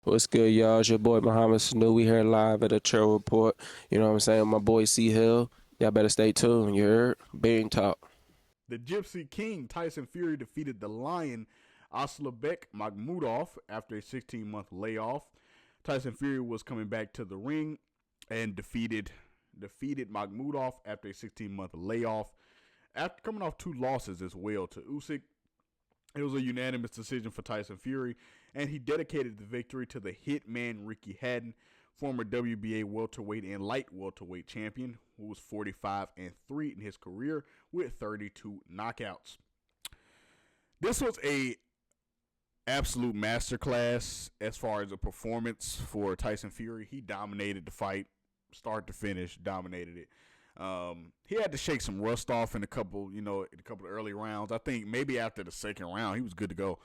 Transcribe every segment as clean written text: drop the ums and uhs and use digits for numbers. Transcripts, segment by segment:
What's good, y'all? It's your boy Muhammad Sanu. We here live at a Trail Report. You know what I'm saying? My boy C Hill. Y'all better stay tuned. You heard? Being talk. The Gypsy King Tyson Fury defeated the Lion Aslabek Makhmudov after a 16-month layoff. Tyson Fury was coming back to the ring and defeated Makhmudov after a 16-month layoff. After coming off two losses as well to Usyk, it was a unanimous decision for Tyson Fury, and he dedicated the victory to the hitman Ricky Hatton, former WBA welterweight and light welterweight champion, who was 45-3 in his career with 32 knockouts. This was a absolute masterclass as far as a performance for Tyson Fury. He dominated the fight, start to finish, dominated it. He had to shake some rust off in a couple of early rounds. I think maybe after the second round, he was good to go.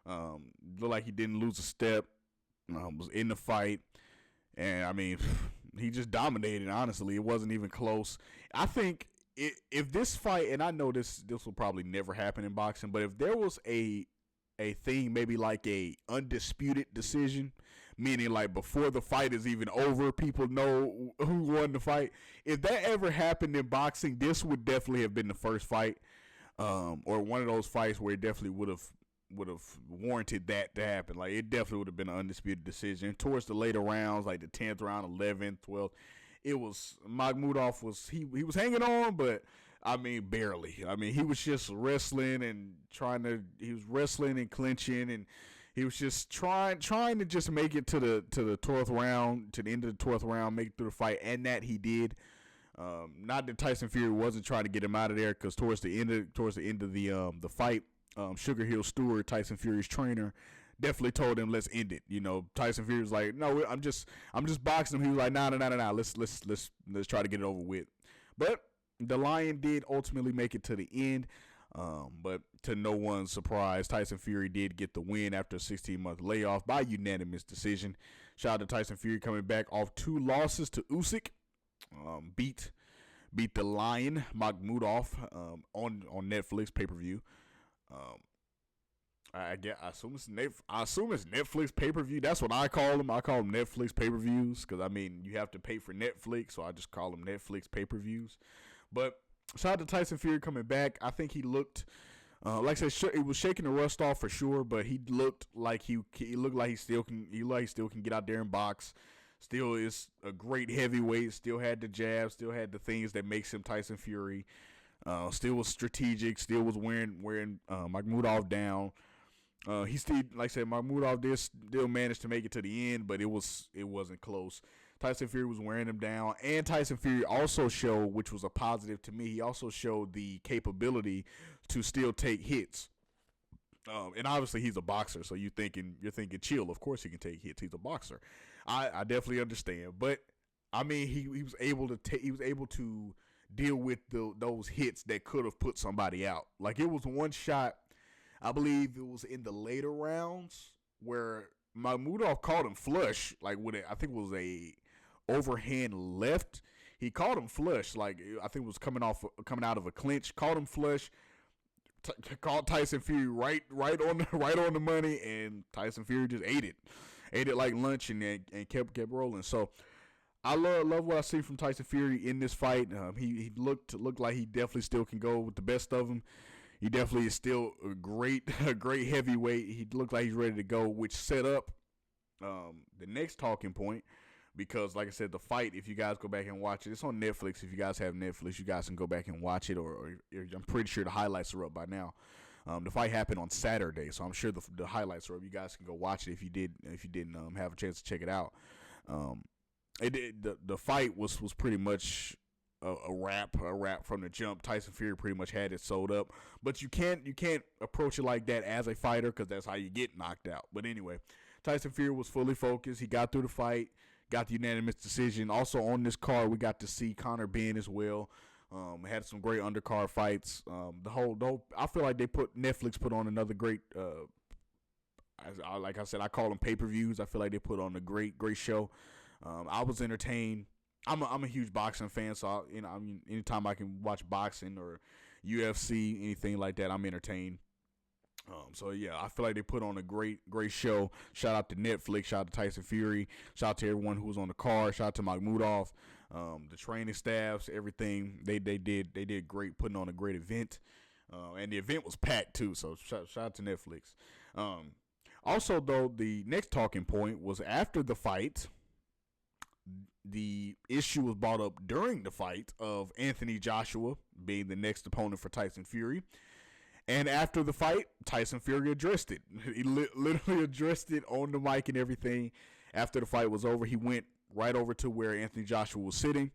Looked like he didn't lose a step. Was in the fight, and I mean, he just dominated. Honestly, it wasn't even close. I think if this fight, and I know this will probably never happen in boxing, but if there was a thing, maybe like a undisputed decision, meaning like before the fight is even over, people know who won the fight. If that ever happened in boxing, this would definitely have been the first fight, or one of those fights where it definitely would have warranted that to happen. Like it definitely would have been an undisputed decision. Towards the later rounds, like the 10th round, 11th, 12th, it was Makhmudov was he was hanging on, but I mean barely. I mean he was just wrestling and he was wrestling and clinching, and he was just trying to just make it to the 12th round, to the end of the 12th round, make it through the fight, and that he did. Not that Tyson Fury wasn't trying to get him out of there, because towards the end of the fight, Sugar Hill Stewart, Tyson Fury's trainer, definitely told him, let's end it. You know, Tyson Fury was like, no, I'm just boxing him. He was like, nah, let's try to get it over with. But the Lion did ultimately make it to the end. But to no one's surprise, Tyson Fury did get the win after a 16-month layoff by unanimous decision. Shout out to Tyson Fury coming back off two losses to Usyk. Beat the Lion Makhmudov on Netflix pay-per-view. I assume it's Netflix pay-per-view. That's what I call them. I call them Netflix pay-per-views, because I mean you have to pay for Netflix, so I just call them Netflix pay-per-views. But shout out to Tyson Fury coming back. I think he looked, like I said, it was shaking the rust off for sure, but he looked like he still can get out there and box. Still is a great heavyweight. Still had the jab. Still had the things that makes him Tyson Fury. Still was strategic. Still was wearing Makhmudov down. He still, like I said, Makhmudov did still managed to make it to the end, but it wasn't close. Tyson Fury was wearing him down, and Tyson Fury also showed, which was a positive to me, he also showed the capability to still take hits. And obviously he's a boxer, so you're thinking chill. Of course he can take hits. He's a boxer. I definitely understand, but I mean he was able to deal with those hits that could have put somebody out. Like it was one shot, I believe it was in the later rounds, where Makhmudov caught him flush, like with I think it was a overhand left. He caught him flush, like I think it was coming out of a clinch. Caught him flush. Caught Tyson Fury right on the money, and Tyson Fury just ate it like lunch, and kept rolling. So I love what I see from Tyson Fury in this fight. He looked like he definitely still can go with the best of them. He definitely is still a great heavyweight. He looked like he's ready to go, which set up the next talking point, because like I said, the fight, if you guys go back and watch it, it's on Netflix. If you guys have Netflix, you guys can go back and watch it, or I'm pretty sure the highlights are up by now. The fight happened on Saturday, so I'm sure the highlights are up. You guys can go watch it if you didn't have a chance to check it out. The fight was pretty much a wrap from the jump. Tyson Fury pretty much had it sold up, but you can't approach it like that as a fighter, because that's how you get knocked out. But anyway, Tyson Fury was fully focused. He got through the fight, got the unanimous decision. Also on this card, we got to see Conor Benn as well. Had some great undercard fights. The whole I feel like Netflix put on another great. Like I said, I call them pay-per-views. I feel like they put on a great show. I was entertained. I'm a huge boxing fan, so anytime I can watch boxing or UFC, anything like that, I'm entertained. So yeah, I feel like they put on a great show. Shout out to Netflix. Shout out to Tyson Fury. Shout out to everyone who was on the card. Shout out to Makhmudov, the training staffs, everything. They did great, putting on a great event. And the event was packed too. So shout out to Netflix. Also, though, the next talking point was after the fight. The issue was brought up during the fight of Anthony Joshua being the next opponent for Tyson Fury. And after the fight, Tyson Fury addressed it. He literally addressed it on the mic and everything. After the fight was over, he went right over to where Anthony Joshua was sitting,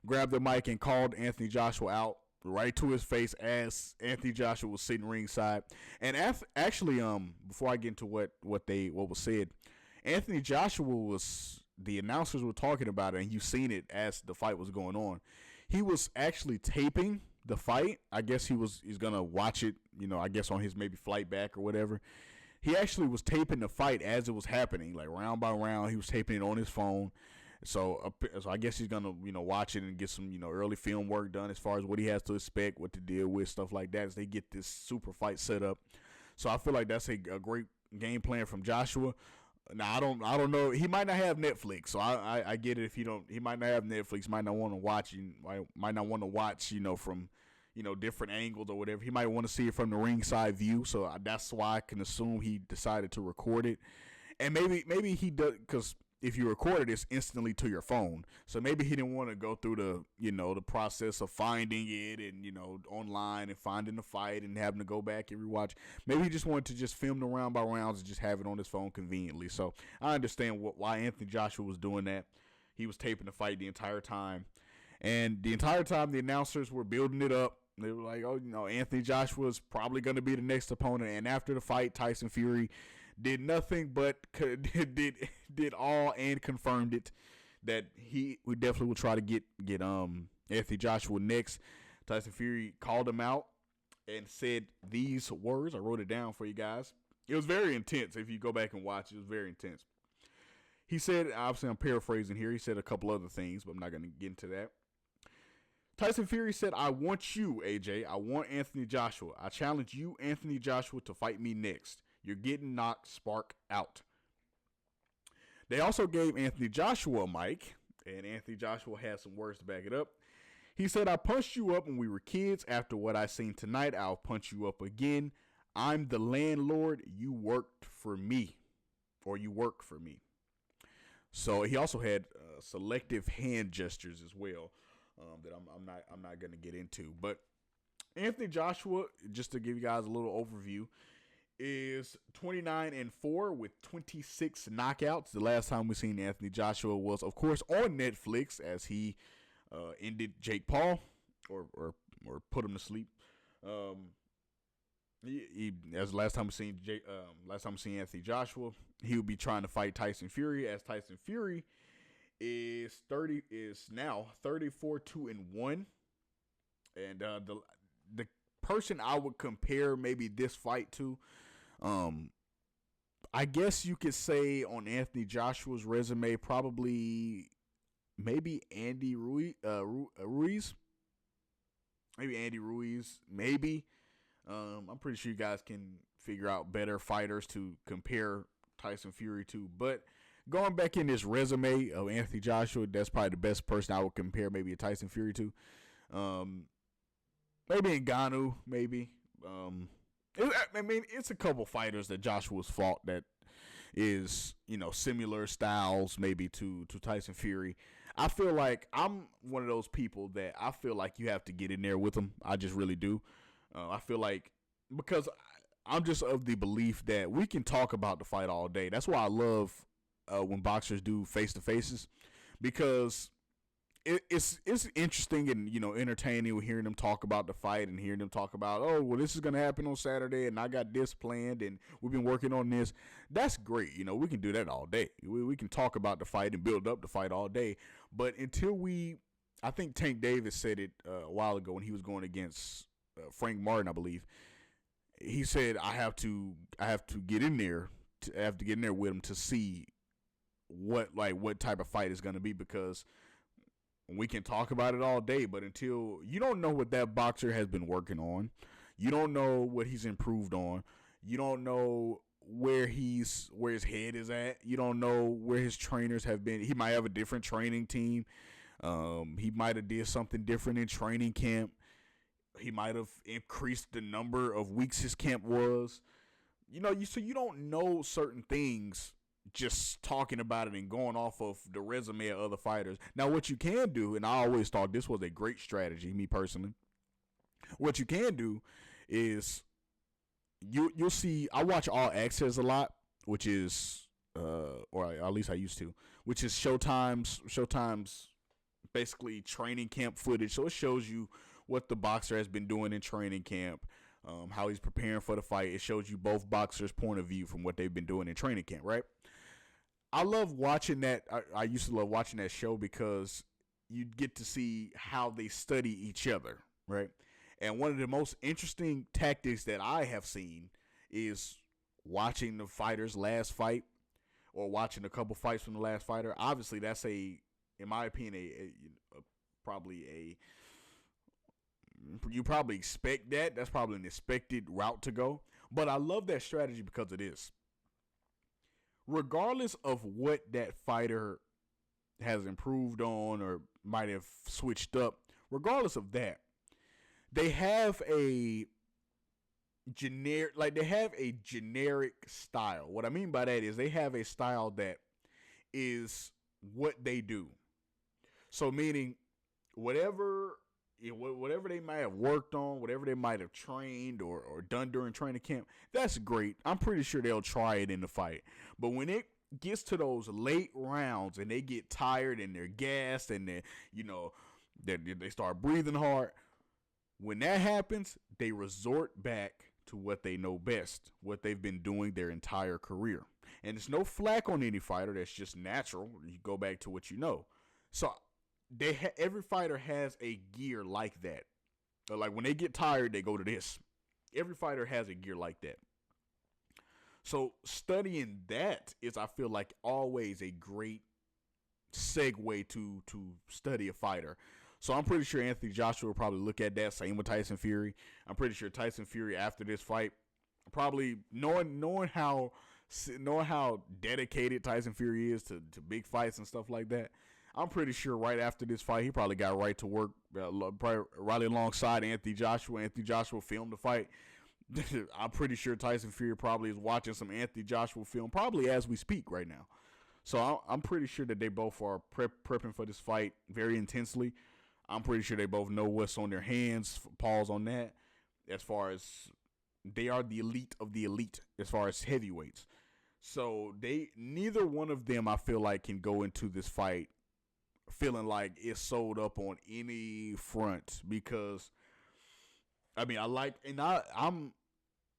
grabbed the mic, and called Anthony Joshua out right to his face as Anthony Joshua was sitting ringside. And actually, before I get into what was said, Anthony Joshua was, the announcers were talking about it, and you seen it as the fight was going on. He was actually taping the fight. I guess he's gonna watch it, I guess on his maybe flight back or whatever. He actually was taping the fight as it was happening, like round by round. He was taping it on his phone. So I guess he's gonna watch it and get some early film work done as far as what he has to expect, what to deal with, stuff like that as they get this super fight set up. So I feel like that's a great game plan from Joshua. Now I don't know. He might not have Netflix, so I get it if he don't. He might not have Netflix. Might not want to watch. Might not want to watch. From different angles or whatever. He might want to see it from the ringside view. So that's why I can assume he decided to record it. And maybe he does, because if you record it, it's instantly to your phone. So maybe he didn't want to go through the process of finding it and online and finding the fight and having to go back and rewatch. Maybe he just wanted to just film the round by rounds and just have it on his phone conveniently. So I understand why Anthony Joshua was doing that. He was taping the fight the entire time, and the entire time the announcers were building it up. They were like, Anthony Joshua is probably going to be the next opponent. And after the fight, Tyson Fury did nothing but did all and confirmed it that we definitely will try to get Anthony Joshua next. Tyson Fury called him out and said these words. I wrote it down for you guys. It was very intense. If you go back and watch, it was very intense. He said, obviously I'm paraphrasing here, he said a couple other things, but I'm not going to get into that. Tyson Fury said, I want you, AJ. I want Anthony Joshua. I challenge you, Anthony Joshua, to fight me next. You're getting knocked spark out. They also gave Anthony Joshua a mic, and Anthony Joshua had some words to back it up. He said, I punched you up when we were kids. After what I seen tonight, I'll punch you up again. I'm the landlord. You worked for me, or you work for me. So he also had selective hand gestures as well. That I'm not going to get into. But Anthony Joshua, just to give you guys a little overview, is 29-4 with 26 knockouts. The last time we seen Anthony Joshua was, of course, on Netflix as he ended Jake Paul or put him to sleep. As last time we seen Anthony Joshua, he would be trying to fight Tyson Fury, as Tyson Fury is now 34-2-1, and the person I would compare maybe this fight to, I guess you could say on Anthony Joshua's resume, probably maybe Andy Ruiz, maybe Andy Ruiz, maybe. I'm pretty sure you guys can figure out better fighters to compare Tyson Fury to, but going back in this resume of Anthony Joshua, that's probably the best person I would compare maybe a Tyson Fury to. Maybe Ngannou, maybe. It's a couple fighters that Joshua's fought that is, similar styles maybe to Tyson Fury. I feel like I'm one of those people that I feel like you have to get in there with them. I just really do. I feel like, because I'm just of the belief that we can talk about the fight all day. That's why I love when boxers do face-to-faces, because it's interesting and entertaining hearing them talk about the fight and hearing them talk about, oh, well, this is gonna happen on Saturday and I got this planned and we've been working on this. That's great. We can do that all day. We can talk about the fight and build up the fight all day. But until I think Tank Davis said it a while ago when he was going against Frank Martin, I believe. He said, I have to get in there. I have to get in there with him to see what type of fight is going to be, because we can talk about it all day, but until you don't know what that boxer has been working on, you don't know what he's improved on, You don't know where his head is at. You don't know where his trainers have been. He might have a different training team. He might have did something different in training camp. He might have increased the number of weeks his camp was. So you don't know certain things just talking about it and going off of the resume of other fighters. Now, what you can do, and I always thought this was a great strategy, me personally. What you can do is you'll see. I watch All Access a lot, which is or at least I used to, which is Showtime's basically training camp footage. So it shows you what the boxer has been doing in training camp, how he's preparing for the fight. It shows you both boxers' point of view from what they've been doing in training camp, right? I love watching that. I used to love watching that show because you get to see how they study each other, right? And one of the most interesting tactics that I have seen is watching the fighter's last fight or watching a couple fights from the last fighter. Obviously, that's in my opinion, you probably expect that. That's probably an expected route to go. But I love that strategy because it is. Regardless of what that fighter has improved on or might have switched up, regardless of that, they have a generic style. What I mean by that is they have a style that is what they do. So meaning whatever they might have worked on, whatever they might have trained or done during training camp, that's great. I'm pretty sure they'll try it in the fight. But when it gets to those late rounds and they get tired and they're gassed and they start breathing hard, when that happens, they resort back to what they know best, what they've been doing their entire career. And it's no flack on any fighter. That's just natural. You go back to what you know. So every fighter has a gear like that. Like when they get tired, they go to this. Every fighter has a gear like that. So studying that is, I feel like, always a great segue to study a fighter. So I'm pretty sure Anthony Joshua will probably look at that. Same with Tyson Fury. I'm pretty sure Tyson Fury, after this fight, probably knowing how dedicated Tyson Fury is to big fights and stuff like that, I'm pretty sure right after this fight, he probably got right to work, probably right alongside Anthony Joshua. Anthony Joshua filmed the fight. I'm pretty sure Tyson Fury probably is watching some Anthony Joshua film, probably as we speak right now. So I'm pretty sure that they both are prepping for this fight very intensely. I'm pretty sure they both know what's on their hands. Pause on that. As far as they are the elite of the elite, as far as heavyweights. So neither one of them, I feel like, can go into this fight feeling like it's sold up on any front, because I mean, I'm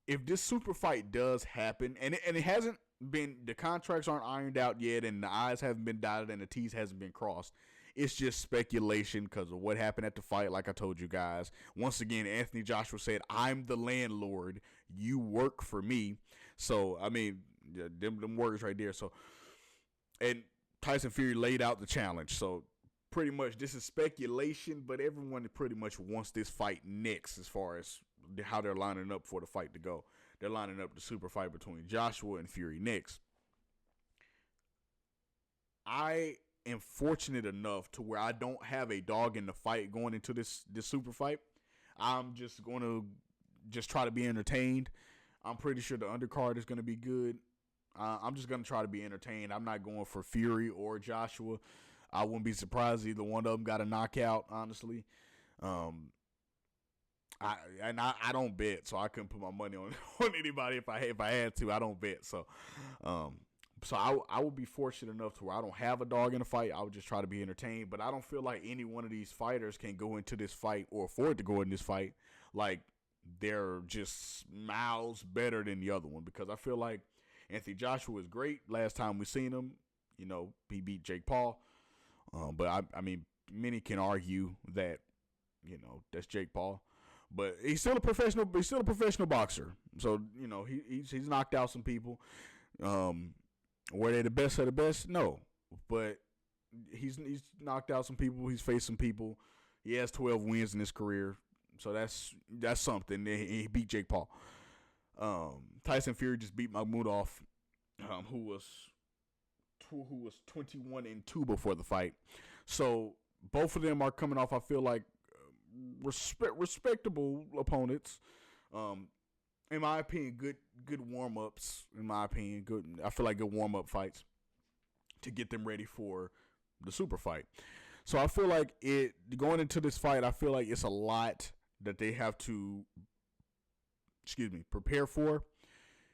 if this super fight does happen, and it hasn't been, the contracts aren't ironed out yet, and the I's haven't been dotted and the T's hasn't been crossed. It's just speculation because of what happened at the fight. Like I told you guys, once again, Anthony Joshua said, "I'm the landlord. You work for me." So I mean, them words right there. So, and Tyson Fury laid out the challenge. So pretty much this is speculation, but everyone pretty much wants this fight next as far as how they're lining up for the fight to go. They're lining up the super fight between Joshua and Fury next. I am fortunate enough to where I don't have a dog in the fight going into this super fight. I'm just going to try to be entertained. I'm pretty sure the undercard is going to be good. I'm just going to try to be entertained. I'm not going for Fury or Joshua. I wouldn't be surprised either one of them got a knockout, honestly. I don't bet, so I couldn't put my money on anybody if I had to. I don't bet, so I would be fortunate enough to where I don't have a dog in the fight. I would just try to be entertained, but I don't feel like any one of these fighters can go into this fight or afford to go in this fight like they're just miles better than the other one, because I feel like Anthony Joshua was great last time we seen him. He beat Jake Paul. But I mean, many can argue that, that's Jake Paul, but he's still a professional boxer. So, he's knocked out some people. Were they the best of the best? No, but he's knocked out some people. He's faced some people. He has 12 wins in his career. So that's something. He beat Jake Paul. Tyson Fury just beat Makhmudov, who was 21-2 before the fight. So both of them are coming off, I feel like, respectable opponents. In my opinion, good warm ups. In my opinion, I feel like good warm up fights to get them ready for the super fight. So I feel like going into this fight, I feel like it's a lot that they have to, prepare for.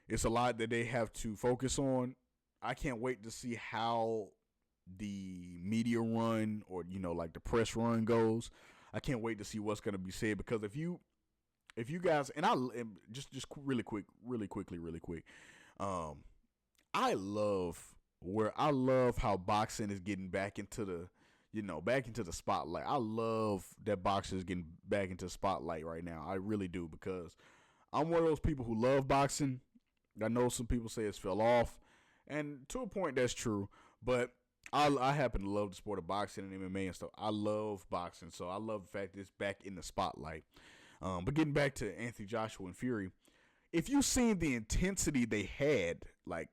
It's a lot that they have to focus on. I can't wait to see how the media run or like the press run goes. I can't wait to see what's going to be said, because if you guys, and just really quick, I love how boxing is getting back into the spotlight. I love that boxing is getting back into the spotlight right now. I really do, because I'm one of those people who love boxing. I know some people say it's fell off, and to a point that's true, but I happen to love the sport of boxing and MMA and stuff. I love boxing, so I love the fact that it's back in the spotlight. But getting back to Anthony Joshua and Fury, if you've seen the intensity they had, like,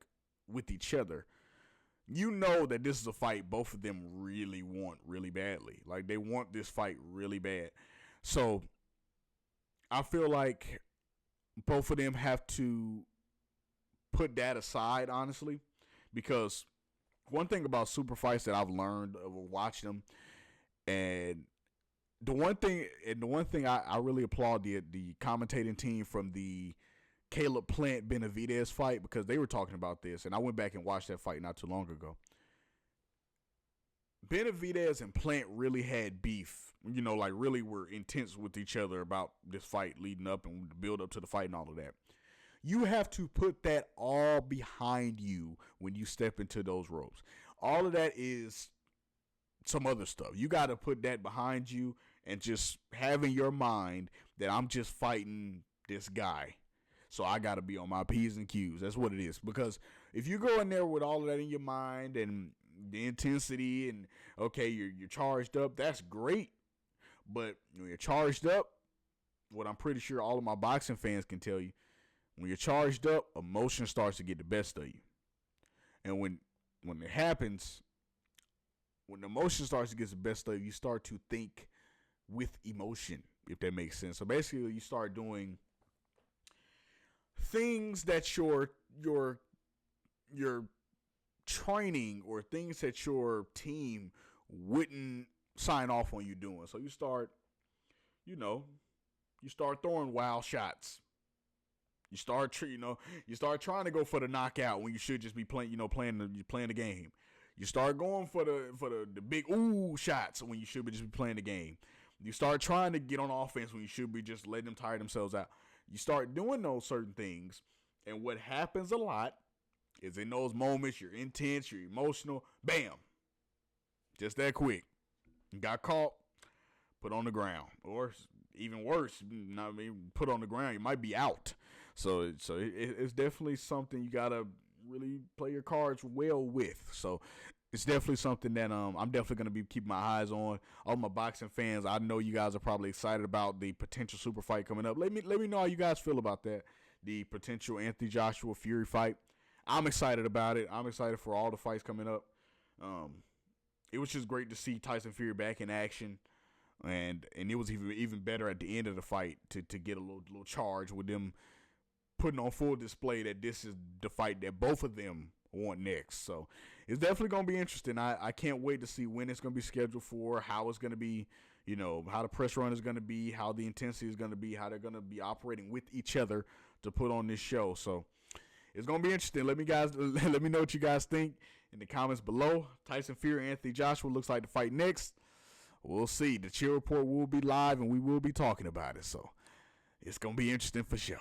with each other, you know that this is a fight both of them really want really badly. Like, they want this fight really bad. So I feel like both of them have to put that aside, honestly, because one thing about super fights that I've learned of watching them, and the one thing I really applaud the commentating team from the Caleb Plant Benavidez fight, because they were talking about this, and I went back and watched that fight not too long ago. Benavidez and Plant really had beef, like really were intense with each other about this fight leading up and the build up to the fight and all of that. You have to put that all behind you when you step into those ropes. All of that is some other stuff. You got to put that behind you and just have in your mind that I'm just fighting this guy. So I got to be on my P's and Q's. That's what it is. Because if you go in there with all of that in your mind and the intensity and, okay, you're charged up, that's great. But when you're charged up, what I'm pretty sure all of my boxing fans can tell you, when you're charged up, emotion starts to get the best of you. And when it happens, when the emotion starts to get the best of you, you start to think with emotion, if that makes sense. So basically, you start doing things that your training or things that your team wouldn't sign off on you doing. So you start throwing wild shots. You start trying to go for the knockout when you should just be playing the game. You start going for the big ooh shots when you should be just playing the game. You start trying to get on offense when you should be just letting them tire themselves out. You start doing those certain things, and what happens a lot is in those moments you're intense, you're emotional, bam, just that quick. You got caught, put on the ground, or even worse, put on the ground. You might be out. So it's definitely something you gotta really play your cards well with. So it's definitely something that I'm definitely gonna be keeping my eyes on. All my boxing fans, I know you guys are probably excited about the potential super fight coming up. Let me know how you guys feel about that. The potential Anthony Joshua Fury fight. I'm excited about it. I'm excited for all the fights coming up. It was just great to see Tyson Fury back in action. And it was even better at the end of the fight to get a little charge with them putting on full display that this is the fight that both of them want next. So it's definitely going to be interesting. I can't wait to see when it's going to be scheduled for, how it's going to be, how the press run is going to be, how the intensity is going to be, how they're going to be operating with each other to put on this show. So it's going to be interesting. Let me know what you guys think in the comments below. Tyson Fury, Anthony Joshua looks like the fight next. We'll see. The Chill Report will be live, and we will be talking about it. So it's going to be interesting for sure.